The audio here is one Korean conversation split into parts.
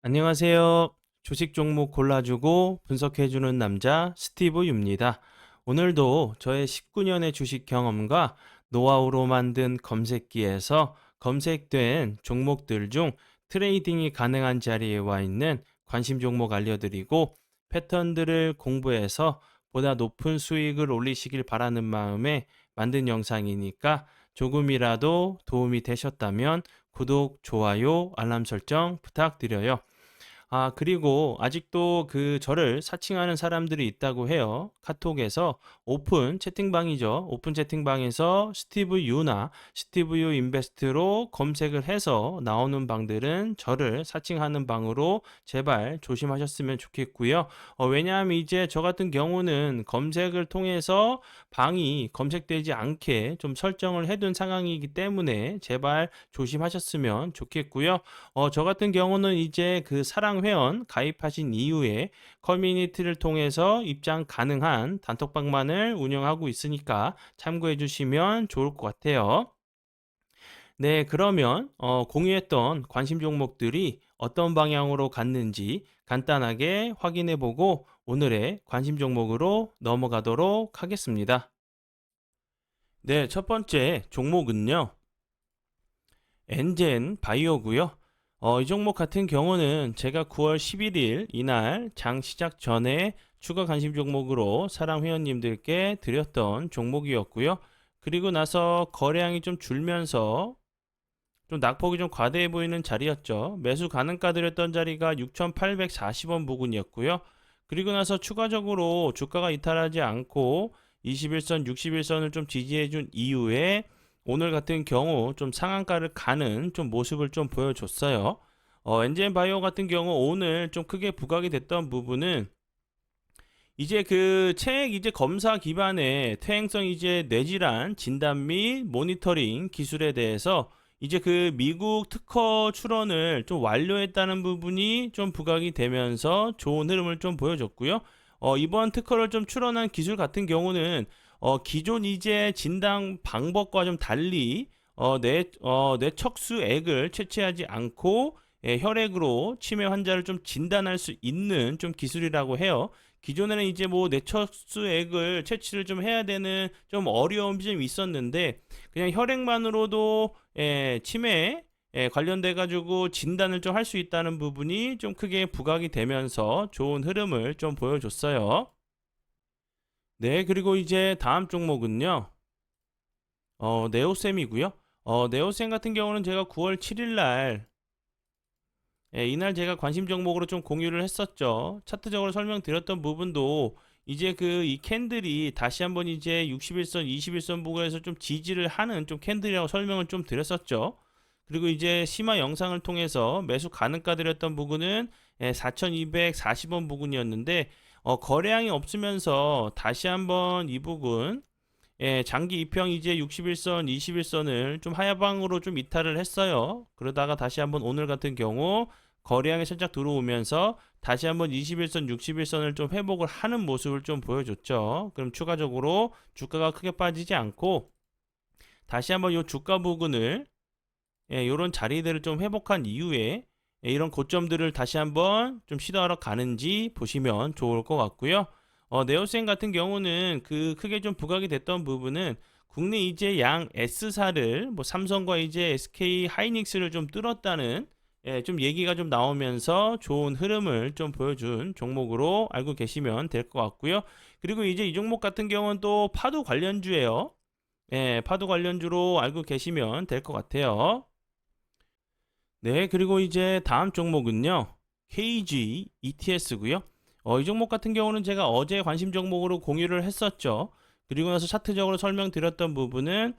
안녕하세요. 주식 종목 골라주고 분석해주는 남자 스티브 유입니다. 오늘도 저의 19년의 주식 경험과 노하우로 만든 검색기에서 검색된 종목들 중 트레이딩이 가능한 자리에 와 있는 관심 종목 알려드리고 패턴들을 공부해서 보다 높은 수익을 올리시길 바라는 마음에 만든 영상이니까 조금이라도 도움이 되셨다면 구독, 좋아요, 알람 설정 부탁드려요. 그리고 아직도 저를 사칭하는 사람들이 있다고 해요. 카톡에서 오픈 채팅방이죠. 오픈 채팅방에서 스티브 유나 스티브 유 인베스트로 검색을 해서 나오는 방들은 저를 사칭하는 방으로 제발 조심하셨으면 좋겠고요. 왜냐하면 이제 저 같은 경우는 검색을 통해서 방이 검색되지 않게 좀 설정을 해둔 상황이기 때문에 제발 조심하셨으면 좋겠고요. 저 같은 경우는 이제 사랑 회원 가입하신 이후에 커뮤니티를 통해서 입장 가능한 단톡방만을 운영하고 있으니까 참고해 주시면 좋을 것 같아요. 네, 그러면 공유했던 관심 종목들이 어떤 방향으로 갔는지 간단하게 확인해 보고 오늘의 관심 종목으로 넘어가도록 하겠습니다. 네, 첫 번째 종목은요. 엔젠 바이오고요. 이 종목 같은 경우는 제가 9월 11일 이날 장 시작 전에 추가 관심 종목으로 사랑 회원님들께 드렸던 종목이었고요. 그리고 나서 거래량이 좀 줄면서 좀 낙폭이 좀 과대해 보이는 자리였죠. 매수 가능가 드렸던 자리가 6,840원 부근이었고요. 그리고 나서 추가적으로 주가가 이탈하지 않고 21선, 61선을 좀 지지해 준 이후에 오늘 같은 경우 좀 상한가를 가는 좀 모습을 좀 보여줬어요. 엔젠 바이오 같은 경우 오늘 좀 크게 부각이 됐던 부분은 이제 책 이제 검사 기반의 퇴행성 이제 뇌질환 진단 및 모니터링 기술에 대해서 이제 미국 특허 출원을 좀 완료했다는 부분이 좀 부각이 되면서 좋은 흐름을 좀 보여줬고요. 이번 특허를 좀 출원한 기술 같은 경우는 기존 이제 진단 방법과 좀 달리 뇌척수액을 채취하지 않고 혈액으로 치매 환자를 좀 진단할 수 있는 좀 기술이라고 해요. 기존에는 이제 뭐 뇌척수액을 채취를 좀 해야 되는 좀 어려움이 좀 있었는데 그냥 혈액만으로도 치매에 관련돼 가지고 진단을 좀 할 수 있다는 부분이 좀 크게 부각이 되면서 좋은 흐름을 좀 보여줬어요. 네, 그리고 이제 다음 종목은요. 네오셈이고요. 네오셈 같은 경우는 제가 9월 7일 날 이날 제가 관심 종목으로 좀 공유를 했었죠. 차트적으로 설명드렸던 부분도 이제 이 캔들이 다시 한번 이제 61선, 21선 부근에서 좀 지지를 하는 좀 캔들이라고 설명을 좀 드렸었죠. 그리고 이제 심화 영상을 통해서 매수 가능가 드렸던 부분은 4,240원 부근이었는데 거래량이 없으면서 다시 한번 이 부분 장기 이평 이제 61선, 21선을 좀 하야방으로 좀 이탈을 했어요. 그러다가 다시 한번 오늘 같은 경우 거래량이 살짝 들어오면서 다시 한번 21선, 61선을 좀 회복을 하는 모습을 좀 보여줬죠. 그럼 추가적으로 주가가 크게 빠지지 않고 다시 한번 이 주가 부근을 이런 자리들을 좀 회복한 이후에 이런 고점들을 다시 한번 좀 시도하러 가는지 보시면 좋을 것 같고요. 네오센 같은 경우는 크게 좀 부각이 됐던 부분은 국내 이제 양 S사를 뭐 삼성과 이제 SK 하이닉스를 좀 뚫었다는 좀 얘기가 좀 나오면서 좋은 흐름을 좀 보여준 종목으로 알고 계시면 될 것 같고요. 그리고 이제 이 종목 같은 경우는 또 파도 관련주예요. 파도 관련주로 알고 계시면 될 것 같아요. 네, 그리고 이제 다음 종목은요. KG ETS고요. 이 종목 같은 경우는 제가 어제 관심 종목으로 공유를 했었죠. 그리고 나서 차트적으로 설명드렸던 부분은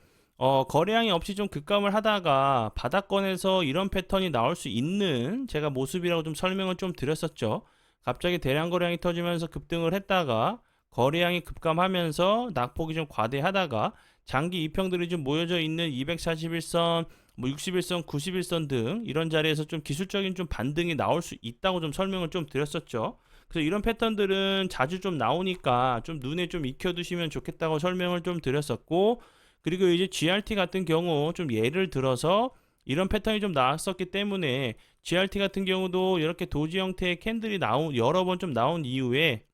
거래량이 없이 좀 급감을 하다가 바닥권에서 이런 패턴이 나올 수 있는 제가 모습이라고 좀 설명을 좀 드렸었죠. 갑자기 대량 거래량이 터지면서 급등을 했다가 거래량이 급감하면서 낙폭이 좀 과대하다가 장기 이평들이 좀 모여져 있는 241선, 뭐 61선, 91선 등 이런 자리에서 좀 기술적인 좀 반등이 나올 수 있다고 좀 설명을 좀 드렸었죠. 그래서 이런 패턴들은 자주 좀 나오니까 좀 눈에 좀 익혀두시면 좋겠다고 설명을 좀 드렸었고, 그리고 이제 GRT 같은 경우 좀 예를 들어서 이런 패턴이 좀 나왔었기 때문에 GRT 같은 경우도 이렇게 도지 형태의 캔들이 여러 번 좀 나온 이후에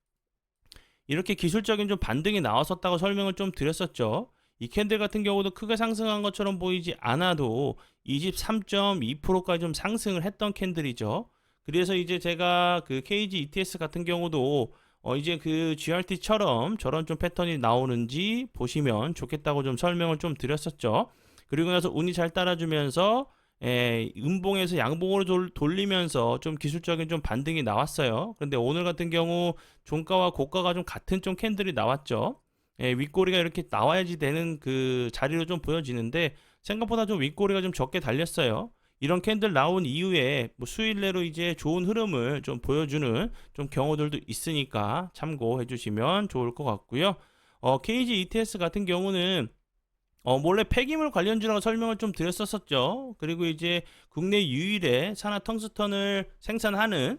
이렇게 기술적인 좀 반등이 나왔었다고 설명을 좀 드렸었죠. 이 캔들 같은 경우도 크게 상승한 것처럼 보이지 않아도 23.2%까지 좀 상승을 했던 캔들이죠. 그래서 이제 제가 그 KG ETS 같은 경우도 이제 그 GRT처럼 저런 좀 패턴이 나오는지 보시면 좋겠다고 좀 설명을 좀 드렸었죠. 그리고 나서 운이 잘 따라주면서 음봉에서 양봉으로 돌리면서 좀 기술적인 좀 반등이 나왔어요. 근데 오늘 같은 경우 종가와 고가가 좀 같은 좀 캔들이 나왔죠. 윗꼬리가 이렇게 나와야지 되는 그 자리로 좀 보여지는데 생각보다 좀 윗꼬리가 좀 적게 달렸어요. 이런 캔들 나온 이후에 뭐 수일 내로 이제 좋은 흐름을 좀 보여주는 좀 경우들도 있으니까 참고해 주시면 좋을 것 같고요. KG ETS 같은 경우는 원래 폐기물 관련주라고 설명을 좀 드렸었죠. 그리고 이제 국내 유일의 산화 텅스턴을 생산하는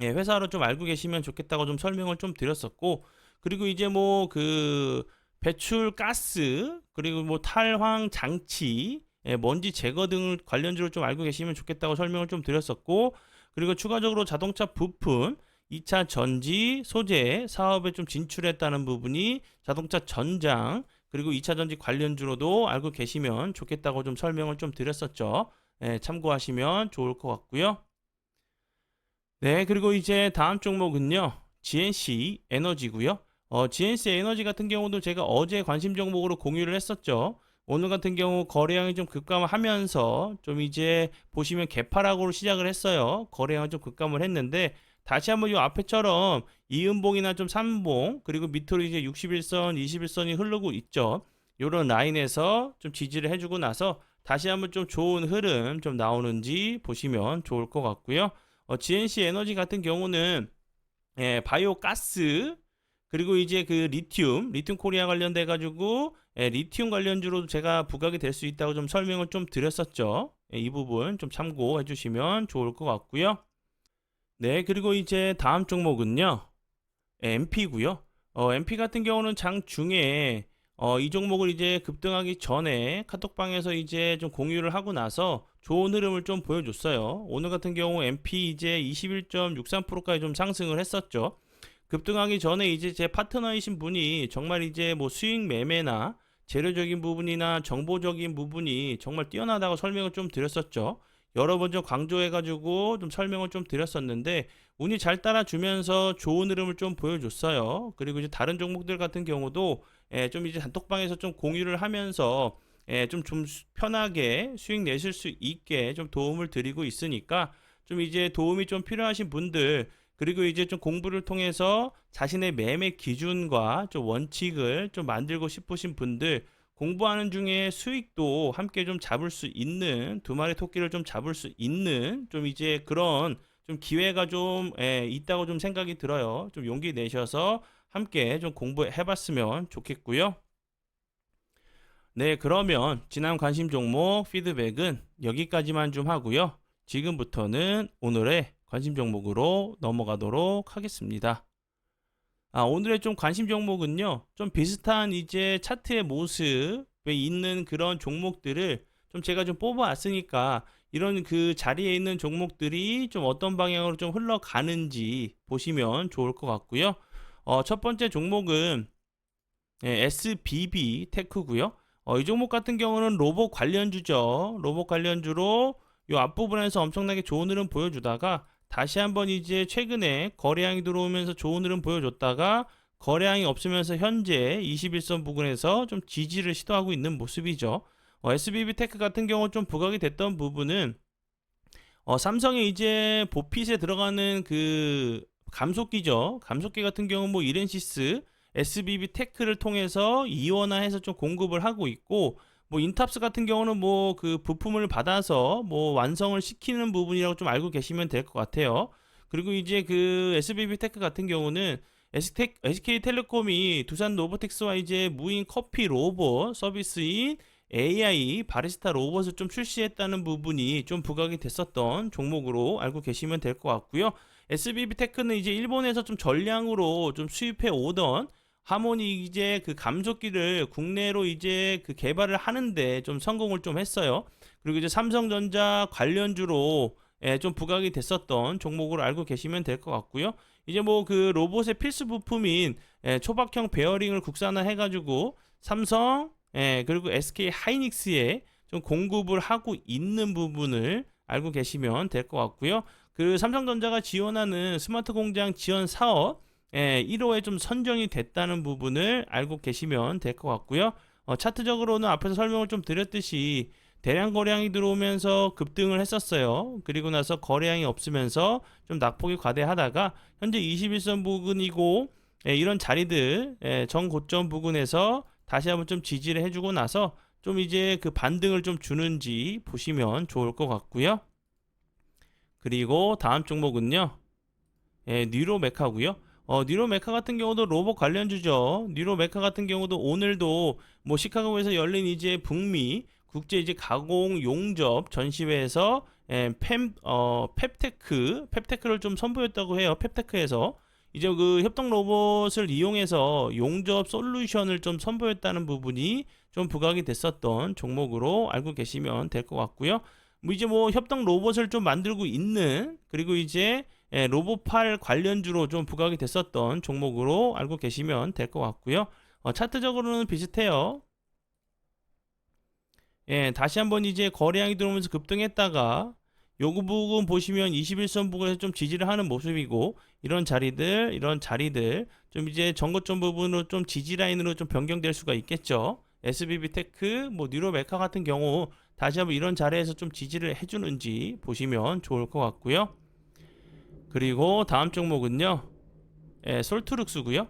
회사로 좀 알고 계시면 좋겠다고 좀 설명을 좀 드렸었고, 그리고 이제 뭐 그 배출 가스, 그리고 뭐 탈황 장치, 먼지 제거 등 관련주를 좀 알고 계시면 좋겠다고 설명을 좀 드렸었고, 그리고 추가적으로 자동차 부품 2차 전지 소재 사업에 좀 진출했다는 부분이 자동차 전장, 그리고 2차 전지 관련주로도 알고 계시면 좋겠다고 좀 설명을 좀 드렸었죠. 참고하시면 좋을 것 같고요. 네, 그리고 이제 다음 종목은요. GNC 에너지고요. GNC 에너지 같은 경우도 제가 어제 관심 종목으로 공유를 했었죠. 오늘 같은 경우 거래량이 좀 급감하면서 좀 이제 보시면 개파락으로 시작을 했어요. 거래량이 좀 급감을 했는데 다시 한번 이 앞에처럼 이음봉이나 좀 3봉 그리고 밑으로 이제 61선, 21선이 흐르고 있죠. 요런 라인에서 좀 지지를 해주고 나서 다시 한번 좀 좋은 흐름 좀 나오는지 보시면 좋을 것 같고요. GNC 에너지 같은 경우는 바이오 가스 그리고 이제 그 리튬 코리아 관련돼 가지고 리튬 관련주로 제가 부각이 될 수 있다고 좀 설명을 좀 드렸었죠. 이 부분 좀 참고해 주시면 좋을 것 같고요. 네, 그리고 이제 다음 종목은요. MP고요. MP 같은 경우는 장 중에 이 종목을 이제 급등하기 전에 카톡방에서 이제 좀 공유를 하고 나서 좋은 흐름을 좀 보여줬어요. 오늘 같은 경우 MP 이제 21.63%까지 좀 상승을 했었죠. 급등하기 전에 이제 제 파트너이신 분이 정말 이제 뭐 수익 매매나 재료적인 부분이나 정보적인 부분이 정말 뛰어나다고 설명을 좀 드렸었죠. 여러 번 좀 강조해가지고 좀 설명을 좀 드렸었는데 운이 잘 따라주면서 좋은 흐름을 좀 보여줬어요. 그리고 이제 다른 종목들 같은 경우도 좀 이제 단톡방에서 좀 공유를 하면서 좀 편하게 수익 내실 수 있게 좀 도움을 드리고 있으니까 좀 이제 도움이 좀 필요하신 분들 그리고 이제 좀 공부를 통해서 자신의 매매 기준과 좀 원칙을 좀 만들고 싶으신 분들 공부하는 중에 수익도 함께 좀 잡을 수 있는 두 마리 토끼를 좀 잡을 수 있는 좀 이제 그런 좀 기회가 좀 있다고 좀 생각이 들어요. 좀 용기 내셔서 함께 좀 공부해봤으면 좋겠고요. 네, 그러면 지난 관심 종목 피드백은 여기까지만 좀 하고요. 지금부터는 오늘의 관심 종목으로 넘어가도록 하겠습니다. 오늘의 좀 관심 종목은요, 좀 비슷한 이제 차트의 모습에 있는 그런 종목들을 좀 제가 좀 뽑아왔으니까 이런 그 자리에 있는 종목들이 좀 어떤 방향으로 좀 흘러가는지 보시면 좋을 것 같고요. 첫 번째 종목은 SBB 테크고요. 이 종목 같은 경우는 로봇 관련주죠. 로봇 관련주로 이 앞부분에서 엄청나게 좋은 흐름 보여주다가 다시 한번 이제 최근에 거래량이 들어오면서 좋은 흐름 보여줬다가 거래량이 없으면서 현재 21선 부근에서 좀 지지를 시도하고 있는 모습이죠. SBB 테크 같은 경우 좀 부각이 됐던 부분은 삼성의 이제 보핏에 들어가는 그 감속기죠. 감속기 같은 경우 뭐 이렌시스, SBB 테크를 통해서 이원화해서 좀 공급을 하고 있고 뭐 인탑스 같은 경우는 뭐 그 부품을 받아서 뭐 완성을 시키는 부분이라고 좀 알고 계시면 될 것 같아요. 그리고 이제 그 SBB 테크 같은 경우는 SK텔레콤이 두산 로보틱스와 이제 무인 커피 로봇 서비스인 AI 바리스타 로봇을 좀 출시했다는 부분이 좀 부각이 됐었던 종목으로 알고 계시면 될 것 같고요. SBB 테크는 이제 일본에서 좀 전량으로 좀 수입해 오던 하모니 이제 그 감속기를 국내로 이제 그 개발을 하는데 좀 성공을 좀 했어요. 그리고 이제 삼성전자 관련주로 좀 부각이 됐었던 종목으로 알고 계시면 될 것 같고요. 이제 뭐 그 로봇의 필수 부품인 초박형 베어링을 국산화 해가지고 삼성 그리고 SK 하이닉스에 좀 공급을 하고 있는 부분을 알고 계시면 될 것 같고요. 그 삼성전자가 지원하는 스마트 공장 지원 사업 1호에 좀 선정이 됐다는 부분을 알고 계시면 될 것 같고요. 차트적으로는 앞에서 설명을 좀 드렸듯이 대량 거래량이 들어오면서 급등을 했었어요. 그리고 나서 거래량이 없으면서 좀 낙폭이 과대하다가 현재 21선 부근이고 이런 자리들 정고점 부근에서 다시 한번 좀 지지를 해주고 나서 좀 이제 그 반등을 좀 주는지 보시면 좋을 것 같고요. 그리고 다음 종목은요. 뉴로메카고요. 뉴로메카 같은 경우도 로봇 관련주죠. 뉴로메카 같은 경우도 오늘도 뭐 시카고에서 열린 이제 북미 국제 이제 가공 용접 전시회에서 펩테크를 좀 선보였다고 해요. 펩테크에서 이제 그 협동 로봇을 이용해서 용접 솔루션을 좀 선보였다는 부분이 좀 부각이 됐었던 종목으로 알고 계시면 될 것 같고요. 뭐 이제 뭐 협동 로봇을 좀 만들고 있는 그리고 이제 로봇팔 관련주로 좀 부각이 됐었던 종목으로 알고 계시면 될 것 같고요. 차트적으로는 비슷해요. 다시 한번 이제 거래량이 들어오면서 급등했다가 요구 부분 보시면 21선 부근에서 좀 지지를 하는 모습이고 이런 자리들 좀 이제 전고점 부분으로 좀 지지 라인으로 좀 변경될 수가 있겠죠. SBB테크, 뭐 뉴로메카 같은 경우 다시 한번 이런 자리에서 좀 지지를 해주는지 보시면 좋을 것 같고요. 그리고 다음 종목은요. 솔트룩스고요.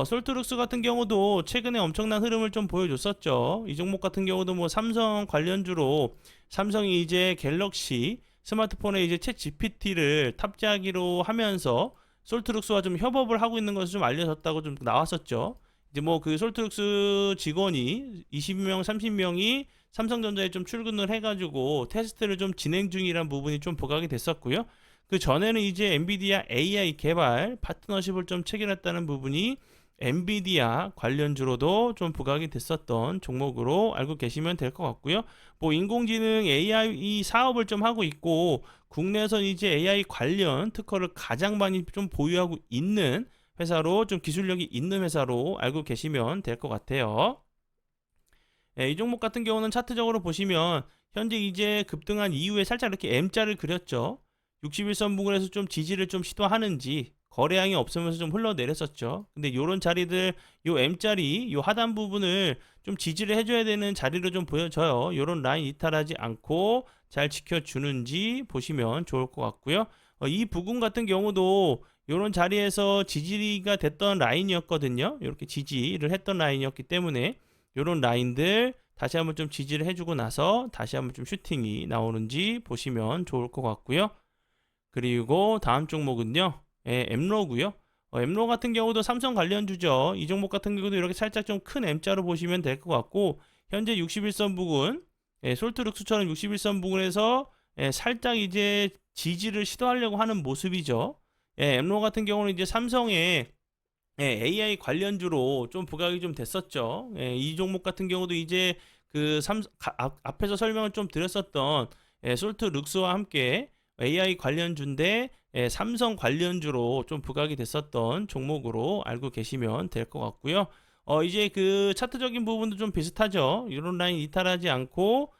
솔트룩스 같은 경우도 최근에 엄청난 흐름을 좀 보여줬었죠. 이 종목 같은 경우도 뭐 삼성 관련주로 삼성이 이제 갤럭시 스마트폰에 이제 챗 GPT를 탑재하기로 하면서 솔트룩스와 좀 협업을 하고 있는 것을 좀 알려졌다고 좀 나왔었죠. 이제 뭐 그 솔트룩스 직원이 20명, 30명이 삼성전자에 좀 출근을 해가지고 테스트를 좀 진행 중이란 부분이 좀 부각이 됐었고요. 그 전에는 이제 엔비디아 AI 개발 파트너십을 좀 체결했다는 부분이 엔비디아 관련주로도 좀 부각이 됐었던 종목으로 알고 계시면 될 것 같고요. 뭐 인공지능 AI 사업을 좀 하고 있고 국내에서 이제 AI 관련 특허를 가장 많이 좀 보유하고 있는 회사로 좀 기술력이 있는 회사로 알고 계시면 될 것 같아요. 이 종목 같은 경우는 차트적으로 보시면 현재 이제 급등한 이후에 살짝 이렇게 M자를 그렸죠. 61선 부근에서 좀 지지를 좀 시도하는지 거래량이 없으면서 좀 흘러내렸었죠. 근데 요런 자리들 요 M자리 요 하단 부분을 좀 지지를 해줘야 되는 자리로 좀 보여져요. 요런 라인 이탈하지 않고 잘 지켜주는지 보시면 좋을 것 같고요. 이 부분 같은 경우도 요런 자리에서 지지가 됐던 라인이었거든요. 이렇게 지지를 했던 라인이었기 때문에 요런 라인들 다시 한번 좀 지지를 해주고 나서 다시 한번 좀 슈팅이 나오는지 보시면 좋을 것 같고요. 그리고 다음 종목은요. 엠로고요. 엠로 같은 경우도 삼성 관련주죠. 이 종목 같은 경우도 이렇게 살짝 좀 큰 M자로 보시면 될 것 같고 현재 61선 부근 솔트룩스처럼 61선 부근에서 살짝 이제 지지를 시도하려고 하는 모습이죠. 엠로 같은 경우는 이제 삼성의 AI 관련주로 좀 부각이 좀 됐었죠. 이 종목 같은 경우도 이제 그 앞에서 설명을 좀 드렸었던 솔트룩스와 함께 AI 관련주인데 삼성 관련주로 좀 부각이 됐었던 종목으로 알고 계시면 될 것 같고요. 이제 그 차트적인 부분도 좀 비슷하죠. 이런 라인 이탈하지 않고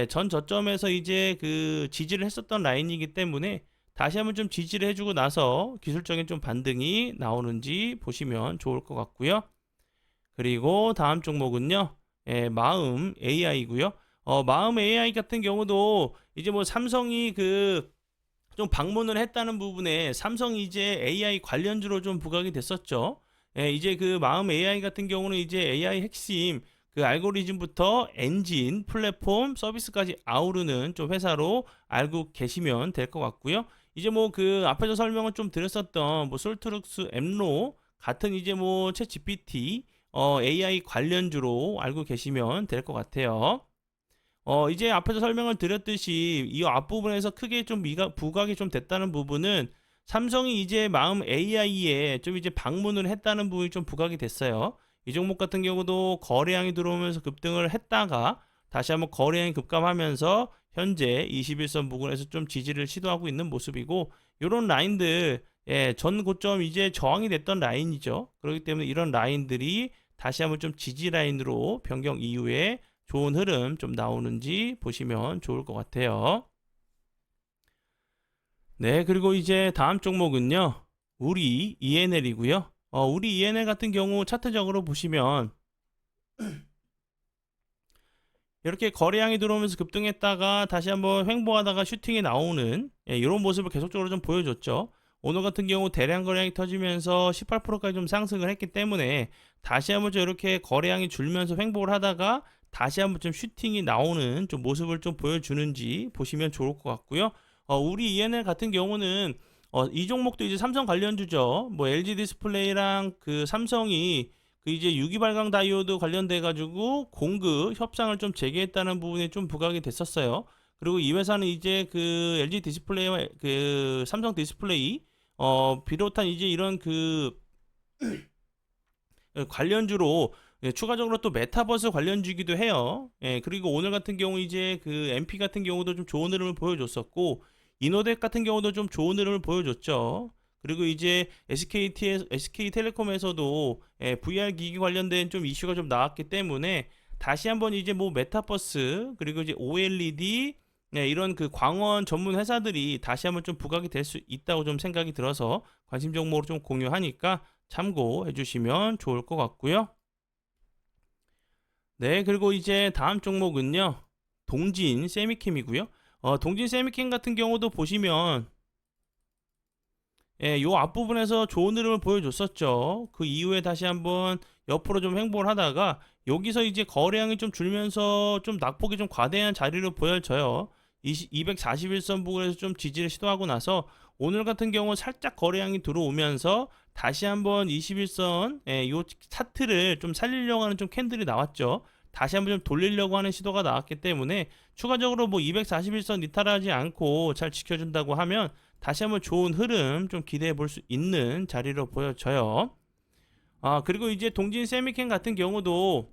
전 저점에서 이제 그 지지를 했었던 라인이기 때문에 다시 한번 좀 지지를 해주고 나서 기술적인 좀 반등이 나오는지 보시면 좋을 것 같고요. 그리고 다음 종목은요. 마음 AI고요. 마음 AI 같은 경우도 이제 뭐 삼성이 그 좀 방문을 했다는 부분에 삼성이 이제 AI 관련주로 좀 부각이 됐었죠. 이제 그 마음 AI 같은 경우는 이제 AI 핵심 그 알고리즘부터 엔진, 플랫폼, 서비스까지 아우르는 좀 회사로 알고 계시면 될 것 같고요. 이제 뭐 그 앞에서 설명을 좀 드렸었던 뭐 솔트룩스, 엠로 같은 이제 뭐 챗 GPT AI 관련주로 알고 계시면 될 것 같아요. 이제 앞에서 설명을 드렸듯이 이 앞부분에서 크게 좀 부각이 좀 됐다는 부분은 삼성이 이제 마음 AI에 좀 이제 방문을 했다는 부분이 좀 부각이 됐어요. 이 종목 같은 경우도 거래량이 들어오면서 급등을 했다가 다시 한번 거래량이 급감하면서 현재 21선 부근에서 좀 지지를 시도하고 있는 모습이고, 요런 라인들, 전 고점 이제 저항이 됐던 라인이죠. 그렇기 때문에 이런 라인들이 다시 한번 좀 지지 라인으로 변경 이후에 좋은 흐름 좀 나오는지 보시면 좋을 것 같아요. 네, 그리고 이제 다음 종목은요, 우리 ENL이고요. 우리 ENL 같은 경우 차트적으로 보시면 이렇게 거래량이 들어오면서 급등했다가 다시 한번 횡보하다가 슈팅이 나오는 이런 모습을 계속적으로 좀 보여줬죠. 오늘 같은 경우 대량 거래량이 터지면서 18%까지 좀 상승을 했기 때문에 다시 한번 좀 이렇게 거래량이 줄면서 횡보를 하다가 다시 한번 좀 슈팅이 나오는 좀 모습을 좀 보여주는지 보시면 좋을 것 같고요. 우리 ENL 같은 경우는 이 종목도 이제 삼성 관련주죠. 뭐 LG 디스플레이랑 그 삼성이 그 이제 유기 발광 다이오드 관련돼 가지고 공급 협상을 좀 재개했다는 부분이 좀 부각이 됐었어요. 그리고 이 회사는 이제 그 LG 디스플레이와 그 삼성 디스플레이 비롯한 이제 이런 그 관련주로 추가적으로 또 메타버스 관련주기도 해요. 그리고 오늘 같은 경우 이제 그 MP 같은 경우도 좀 좋은 흐름을 보여줬었고, 이노덱 같은 경우도 좀 좋은 흐름을 보여줬죠. 그리고 이제 SK텔레콤에서도 VR 기기 관련된 좀 이슈가 좀 나왔기 때문에 다시 한번 이제 뭐 메타버스 그리고 이제 OLED 이런 그 광원 전문 회사들이 다시 한번 좀 부각이 될 수 있다고 좀 생각이 들어서 관심 종목으로 좀 공유하니까 참고해 주시면 좋을 것 같고요. 네, 그리고 이제 다음 종목은요, 동진 세미캠이고요. 동진 세미캠 같은 경우도 보시면 요 앞부분에서 좋은 흐름을 보여줬었죠. 그 이후에 다시 한번 옆으로 좀 횡보를 하다가 여기서 이제 거래량이 좀 줄면서 좀 낙폭이 좀 과대한 자리로 보여져요. 241선 부근에서 좀 지지를 시도하고 나서 오늘 같은 경우 살짝 거래량이 들어오면서 다시 한번 21선 요 차트를 좀 살리려고 하는 좀 캔들이 나왔죠. 다시 한번 좀 돌리려고 하는 시도가 나왔기 때문에 추가적으로 뭐 241선 이탈하지 않고 잘 지켜준다고 하면 다시 한번 좋은 흐름 좀 기대해 볼 수 있는 자리로 보여져요. 그리고 이제 동진 세미캠 같은 경우도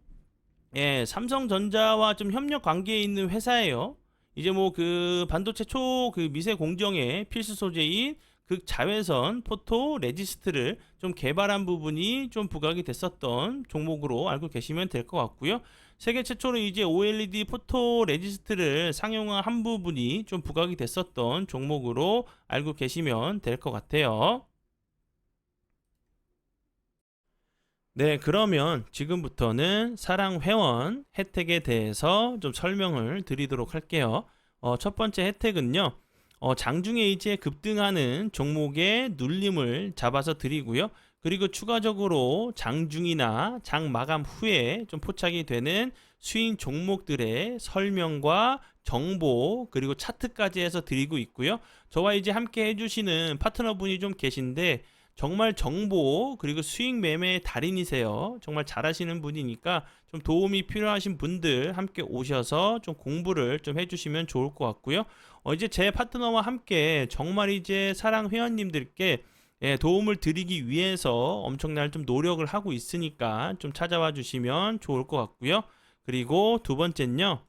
삼성전자와 좀 협력 관계에 있는 회사예요. 이제 뭐 그 반도체 초 그 미세 공정의 필수 소재인 극자외선 포토 레지스트를 좀 개발한 부분이 좀 부각이 됐었던 종목으로 알고 계시면 될 것 같고요. 세계 최초로 이제 OLED 포토 레지스트를 상용화한 부분이 좀 부각이 됐었던 종목으로 알고 계시면 될 것 같아요. 네, 그러면 지금부터는 사랑 회원 혜택에 대해서 좀 설명을 드리도록 할게요. 첫 번째 혜택은요, 장중에 이제 급등하는 종목의 눌림을 잡아서 드리고요. 그리고 추가적으로 장중이나 장 마감 후에 좀 포착이 되는 수익 종목들의 설명과 정보 그리고 차트까지 해서 드리고 있고요. 저와 이제 함께 해주시는 파트너분이 좀 계신데 정말 정보 그리고 수익 매매의 달인이세요. 정말 잘하시는 분이니까 좀 도움이 필요하신 분들 함께 오셔서 좀 공부를 좀 해주시면 좋을 것 같고요. 이제 제 파트너와 함께 정말 이제 사랑 회원님들께 도움을 드리기 위해서 엄청난 좀 노력을 하고 있으니까 좀 찾아와 주시면 좋을 것 같고요. 그리고 두 번째는요.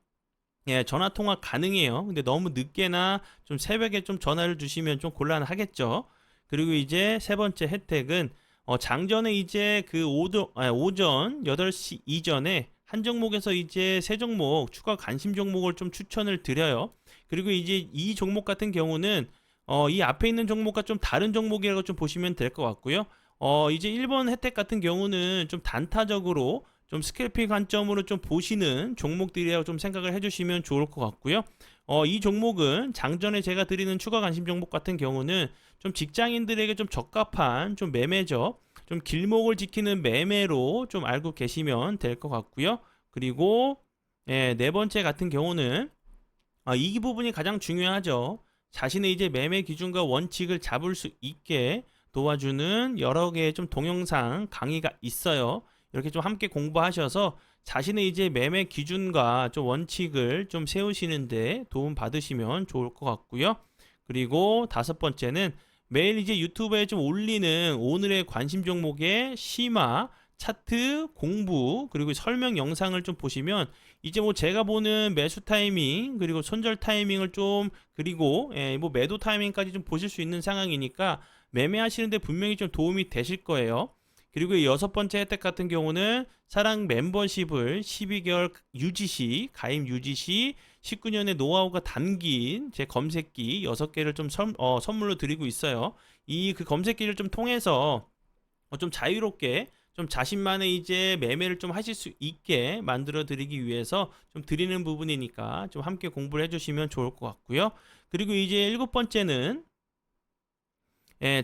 전화 통화 가능해요. 근데 너무 늦게나 좀 새벽에 좀 전화를 주시면 좀 곤란하겠죠. 그리고 이제 세 번째 혜택은 장전에 이제 그 오전 8시 이전에 한 종목에서 이제 세 종목 추가 관심 종목을 좀 추천을 드려요. 그리고 이제 이 종목 같은 경우는 이 앞에 있는 종목과 좀 다른 종목이라고 좀 보시면 될 것 같고요. 이제 1번 혜택 같은 경우는 좀 단타적으로 좀 스캘핑 관점으로 좀 보시는 종목들이라고 좀 생각을 해주시면 좋을 것 같고요. 이 종목은 장전에 제가 드리는 추가 관심 종목 같은 경우는 좀 직장인들에게 좀 적합한 좀 매매죠. 좀 길목을 지키는 매매로 좀 알고 계시면 될 것 같고요. 그리고 네 번째 같은 경우는 이 부분이 가장 중요하죠. 자신의 이제 매매 기준과 원칙을 잡을 수 있게 도와주는 여러 개의 좀 동영상 강의가 있어요. 이렇게 좀 함께 공부하셔서 자신의 이제 매매 기준과 좀 원칙을 좀 세우시는데 도움 받으시면 좋을 것 같고요. 그리고 다섯 번째는 매일 이제 유튜브에 좀 올리는 오늘의 관심 종목의 심화, 차트, 공부, 그리고 설명 영상을 좀 보시면 이제 뭐 제가 보는 매수 타이밍 그리고 손절 타이밍을 좀 그리고 뭐 매도 타이밍까지 좀 보실 수 있는 상황이니까 매매하시는데 분명히 좀 도움이 되실 거예요. 그리고 이 여섯 번째 혜택 같은 경우는 사랑 멤버십을 12개월 유지 시 가입 유지 시 19년의 노하우가 담긴 제 검색기 6개를 좀 선물로 드리고 있어요. 이 그 검색기를 좀 통해서 좀 자유롭게 좀 자신만의 이제 매매를 좀 하실 수 있게 만들어 드리기 위해서 좀 드리는 부분이니까 좀 함께 공부를 해주시면 좋을 것 같고요. 그리고 이제 일곱 번째는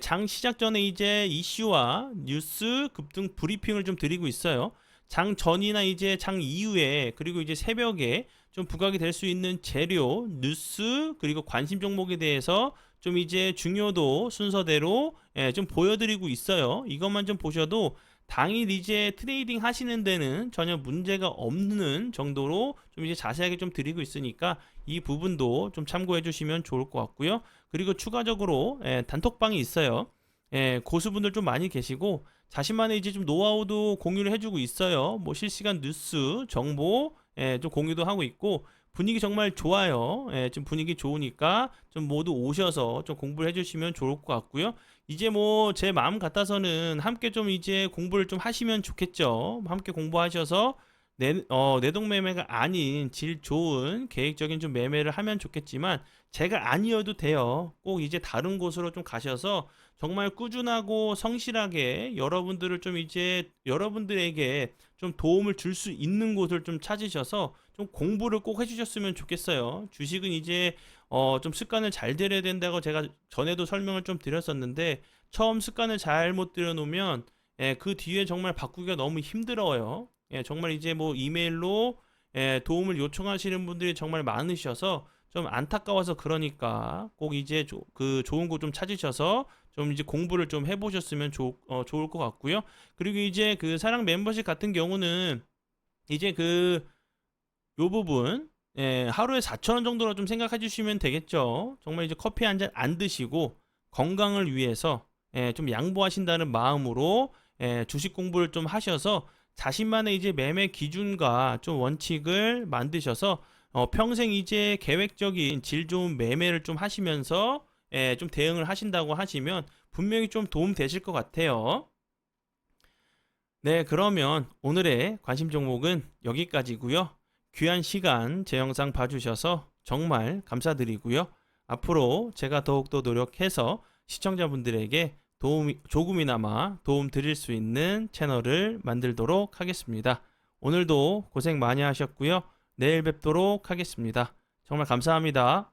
장 시작 전에 이제 이슈와 뉴스 급등 브리핑을 좀 드리고 있어요. 장 전이나 이제 장 이후에 그리고 이제 새벽에 좀 부각이 될 수 있는 재료, 뉴스 그리고 관심 종목에 대해서 좀 이제 중요도 순서대로 좀 보여드리고 있어요. 이것만 좀 보셔도 당일 이제 트레이딩 하시는 데는 전혀 문제가 없는 정도로 좀 이제 자세하게 좀 드리고 있으니까 이 부분도 좀 참고해 주시면 좋을 것 같고요. 그리고 추가적으로 단톡방이 있어요. 고수분들 좀 많이 계시고 자신만의 이제 좀 노하우도 공유를 해주고 있어요. 뭐 실시간 뉴스 정보 좀 공유도 하고 있고 분위기 정말 좋아요. 좀 분위기 좋으니까 좀 모두 오셔서 좀 공부를 해주시면 좋을 것 같고요. 이제 뭐 제 마음 같아서는 함께 좀 이제 공부를 좀 하시면 좋겠죠. 함께 공부하셔서 내동 매매가 아닌 질 좋은 계획적인 좀 매매를 하면 좋겠지만 제가 아니어도 돼요. 꼭 이제 다른 곳으로 좀 가셔서 정말 꾸준하고 성실하게 여러분들을 좀 이제 여러분들에게 좀 도움을 줄 수 있는 곳을 좀 찾으셔서 좀 공부를 꼭 해주셨으면 좋겠어요. 주식은 이제 좀 습관을 잘 들여야 된다고 제가 전에도 설명을 좀 드렸었는데 처음 습관을 잘못 들여놓으면 그 뒤에 정말 바꾸기가 너무 힘들어요. 정말 이제 뭐 이메일로 도움을 요청하시는 분들이 정말 많으셔서 좀 안타까워서 그러니까 꼭 이제 그 좋은 곳 좀 찾으셔서 좀 이제 공부를 좀 해보셨으면 좋을 것 같고요. 그리고 이제 그 사랑 멤버십 같은 경우는 이제 그 요 부분 하루에 4,000원 정도로 좀 생각해 주시면 되겠죠. 정말 이제 커피 한 잔 안 드시고 건강을 위해서 좀 양보하신다는 마음으로 주식 공부를 좀 하셔서 자신만의 이제 매매 기준과 좀 원칙을 만드셔서 평생 이제 계획적인 질 좋은 매매를 좀 하시면서 좀 대응을 하신다고 하시면 분명히 좀 도움 되실 것 같아요. 네, 그러면 오늘의 관심 종목은 여기까지고요. 귀한 시간 제 영상 봐주셔서 정말 감사드리고요. 앞으로 제가 더욱더 노력해서 시청자분들에게 조금이나마 도움 드릴 수 있는 채널을 만들도록 하겠습니다. 오늘도 고생 많이 하셨고요. 내일 뵙도록 하겠습니다. 정말 감사합니다.